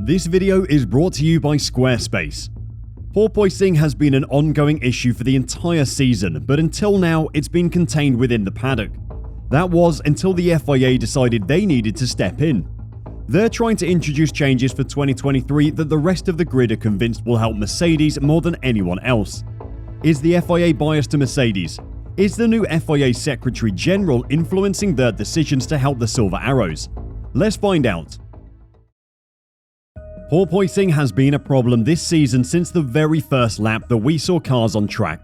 This video is brought to you by Squarespace. Porpoising has been an ongoing issue for the entire season, but until now it's been contained within the paddock. That was until the FIA decided they needed to step in. They're trying to introduce changes for 2023 that the rest of the grid are convinced will help Mercedes more than anyone else. Is the FIA biased to Mercedes? Is the new FIA Secretary General influencing their decisions to help the Silver Arrows? Let's find out. Porpoising has been a problem this season since the very first lap that we saw cars on track.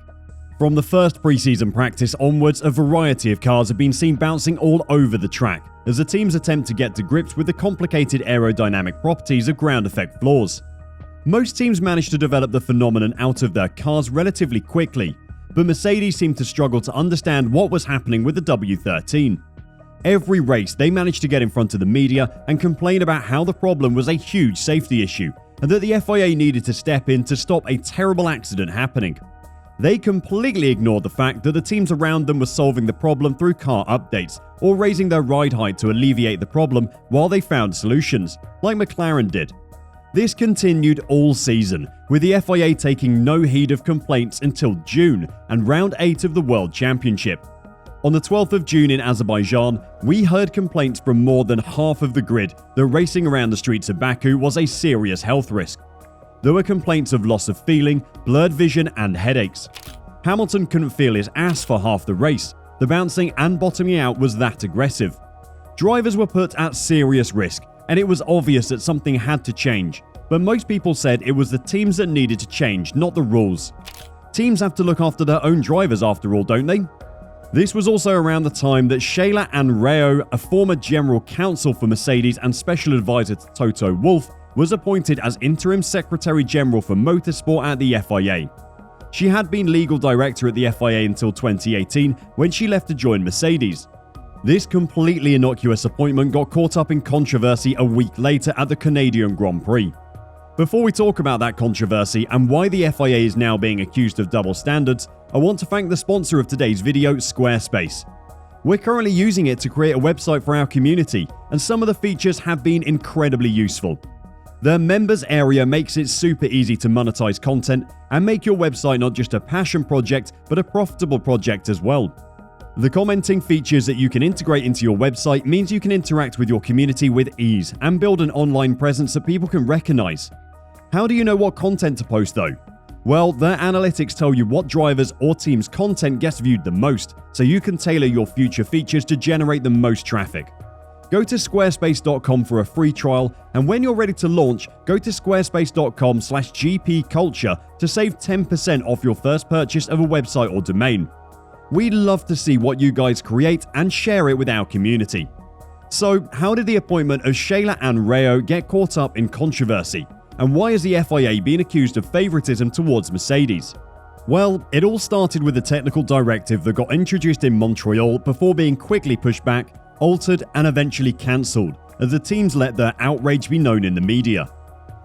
From the first preseason practice onwards, a variety of cars have been seen bouncing all over the track as the teams attempt to get to grips with the complicated aerodynamic properties of ground effect floors. Most teams manage to develop the phenomenon out of their cars relatively quickly, but Mercedes seemed to struggle to understand what was happening with the W13. Every race, they managed to get in front of the media and complain about how the problem was a huge safety issue and that the FIA needed to step in to stop a terrible accident happening. They completely ignored the fact that the teams around them were solving the problem through car updates or raising their ride height to alleviate the problem while they found solutions, like McLaren did. This continued all season, with the FIA taking no heed of complaints until June and round 8 of the World Championship. On the 12th of June in Azerbaijan, we heard complaints from more than half of the grid that racing around the streets of Baku was a serious health risk. There were complaints of loss of feeling, blurred vision and headaches. Hamilton couldn't feel his ass for half the race. The bouncing and bottoming out was that aggressive. Drivers were put at serious risk, and it was obvious that something had to change. But most people said it was the teams that needed to change, not the rules. Teams have to look after their own drivers after all, don't they? This was also around the time that Sheila Anrao, a former general counsel for Mercedes and special advisor to Toto Wolff, was appointed as interim secretary general for motorsport at the FIA. She had been legal director at the FIA until 2018 when she left to join Mercedes. This completely innocuous appointment got caught up in controversy a week later at the Canadian Grand Prix. Before we talk about that controversy and why the FIA is now being accused of double standards, I want to thank the sponsor of today's video, Squarespace. We're currently using it to create a website for our community, and some of the features have been incredibly useful. Their members area makes it super easy to monetize content and make your website not just a passion project, but a profitable project as well. The commenting features that you can integrate into your website means you can interact with your community with ease and build an online presence that people can recognize. How do you know what content to post though? Well, their analytics tell you what drivers or teams' content gets viewed the most, so you can tailor your future features to generate the most traffic. Go to squarespace.com for a free trial, and when you're ready to launch, go to squarespace.com/gpculture to save 10% off your first purchase of a website or domain. We'd love to see what you guys create and share it with our community. So, how did the appointment of Sheila Anrao get caught up in controversy? And why is the FIA being accused of favoritism towards Mercedes? Well, it all started with a technical directive that got introduced in Montreal before being quickly pushed back, altered and eventually cancelled, as the teams let their outrage be known in the media.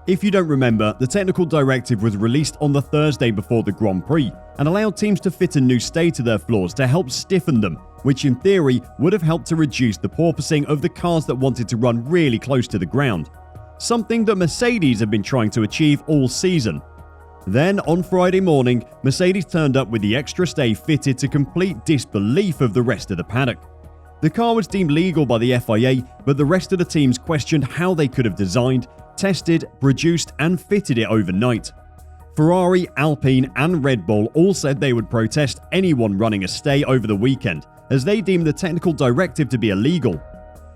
If you don't remember, the technical directive was released on the Thursday before the Grand Prix and allowed teams to fit a new stay to their floors to help stiffen them, which in theory would have helped to reduce the porpoising of the cars that wanted to run really close to the ground. Something that Mercedes have been trying to achieve all season. Then, on Friday morning, Mercedes turned up with the extra stay fitted to complete disbelief of the rest of the paddock. The car was deemed legal by the FIA, but the rest of the teams questioned how they could have designed, tested, produced, and fitted it overnight. Ferrari, Alpine, and Red Bull all said they would protest anyone running a stay over the weekend, as they deemed the technical directive to be illegal.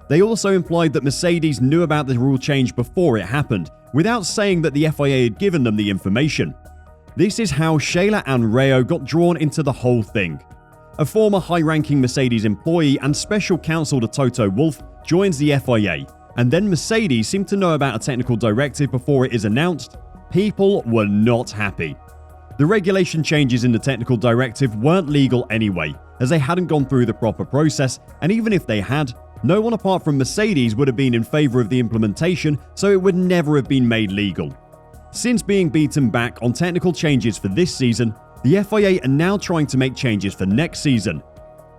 They also implied that Mercedes knew about the rule change before it happened, without saying that the FIA had given them the information. This is how Sheila Anrao got drawn into the whole thing. A former high-ranking Mercedes employee and special counsel to Toto Wolff joins the FIA, and then Mercedes seemed to know about a technical directive before it is announced. People were not happy. The regulation changes in the technical directive weren't legal anyway, as they hadn't gone through the proper process, and even if they had, no one apart from Mercedes would have been in favor of the implementation, so it would never have been made legal. Since being beaten back on technical changes for this season, the FIA are now trying to make changes for next season.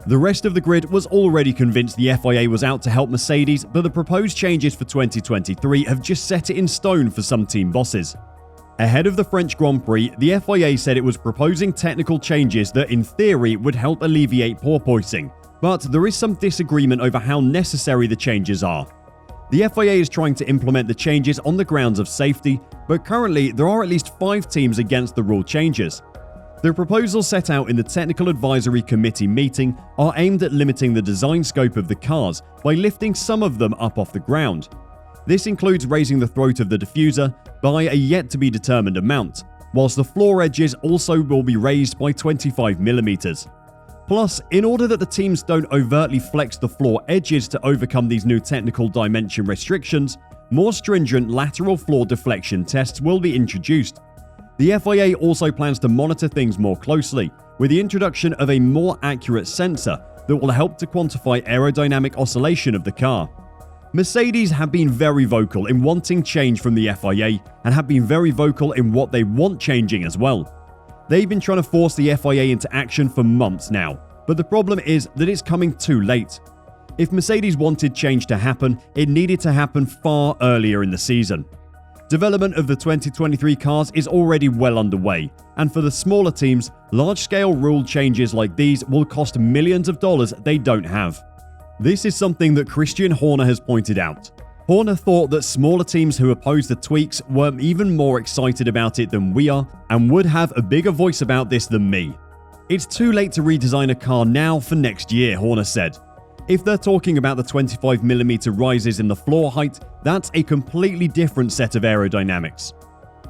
The rest of the grid was already convinced the FIA was out to help Mercedes, but the proposed changes for 2023 have just set it in stone for some team bosses. Ahead of the French Grand Prix, the FIA said it was proposing technical changes that in theory would help alleviate porpoising, but there is some disagreement over how necessary the changes are. The FIA is trying to implement the changes on the grounds of safety, but currently there are at least 5 teams against the rule changes. The proposals set out in the Technical Advisory Committee meeting are aimed at limiting the design scope of the cars by lifting some of them up off the ground. This includes raising the throat of the diffuser by a yet-to-be-determined amount, whilst the floor edges also will be raised by 25mm. Plus, in order that the teams don't overtly flex the floor edges to overcome these new technical dimension restrictions, more stringent lateral floor deflection tests will be introduced. The FIA also plans to monitor things more closely, with the introduction of a more accurate sensor that will help to quantify aerodynamic oscillation of the car. Mercedes have been very vocal in wanting change from the FIA and have been very vocal in what they want changing as well. They've been trying to force the FIA into action for months now, but the problem is that it's coming too late. If Mercedes wanted change to happen, it needed to happen far earlier in the season. Development of the 2023 cars is already well underway, and for the smaller teams, large-scale rule changes like these will cost millions of dollars they don't have. This is something that Christian Horner has pointed out. Horner thought that smaller teams who opposed the tweaks were even more excited about it than we are, and would have a bigger voice about this than me. It's too late to redesign a car now for next year, Horner said. If they're talking about the 25mm rises in the floor height, that's a completely different set of aerodynamics.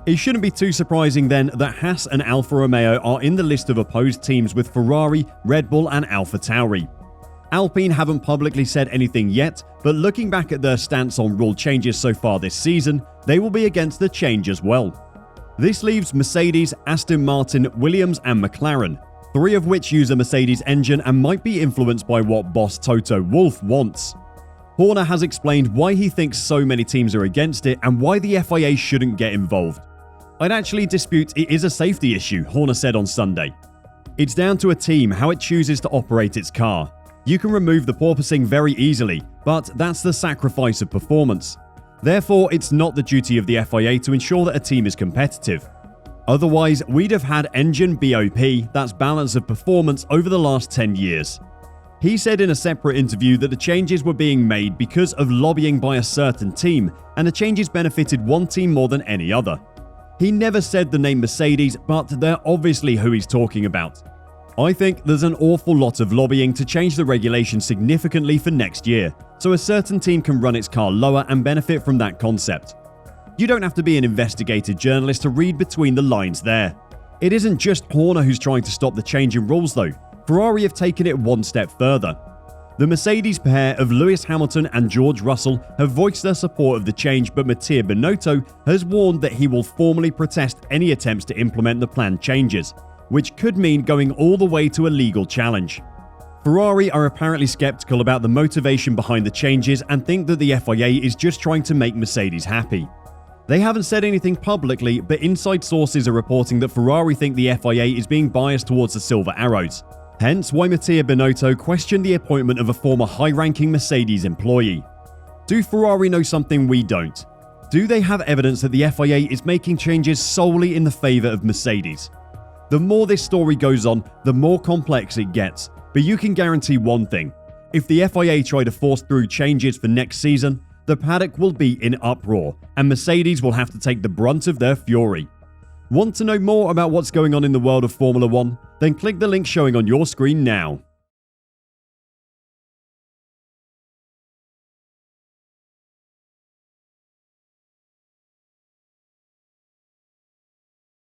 It shouldn't be too surprising then that Haas and Alfa Romeo are in the list of opposed teams with Ferrari, Red Bull and AlphaTauri. Alpine haven't publicly said anything yet, but looking back at their stance on rule changes so far this season, they will be against the change as well. This leaves Mercedes, Aston Martin, Williams and McLaren, 3 of which use a Mercedes engine and might be influenced by what boss Toto Wolff wants. Horner has explained why he thinks so many teams are against it and why the FIA shouldn't get involved. "I'd actually dispute it is a safety issue," Horner said on Sunday. "It's down to a team how it chooses to operate its car. You can remove the porpoising very easily, but that's the sacrifice of performance. Therefore, it's not the duty of the FIA to ensure that a team is competitive. Otherwise, we'd have had engine BOP, that's balance of performance, over the last 10 years. He said in a separate interview that the changes were being made because of lobbying by a certain team, and the changes benefited one team more than any other. He never said the name Mercedes, but they're obviously who he's talking about. I think there's an awful lot of lobbying to change the regulation significantly for next year, so a certain team can run its car lower and benefit from that concept. You don't have to be an investigative journalist to read between the lines there. It isn't just Horner who's trying to stop the change in rules though. Ferrari have taken it one step further. The Mercedes pair of Lewis Hamilton and George Russell have voiced their support of the change, but Mattia Binotto has warned that he will formally protest any attempts to implement the planned changes, which could mean going all the way to a legal challenge. Ferrari are apparently skeptical about the motivation behind the changes and think that the FIA is just trying to make Mercedes happy. They haven't said anything publicly, but inside sources are reporting that Ferrari think the FIA is being biased towards the Silver Arrows. Hence why Mattia Binotto questioned the appointment of a former high-ranking Mercedes employee. Do Ferrari know something we don't? Do they have evidence that the FIA is making changes solely in the favour of Mercedes? The more this story goes on, the more complex it gets, but you can guarantee one thing. If the FIA try to force through changes for next season, the paddock will be in uproar, and Mercedes will have to take the brunt of their fury. Want to know more about what's going on in the world of Formula 1? Then click the link showing on your screen now.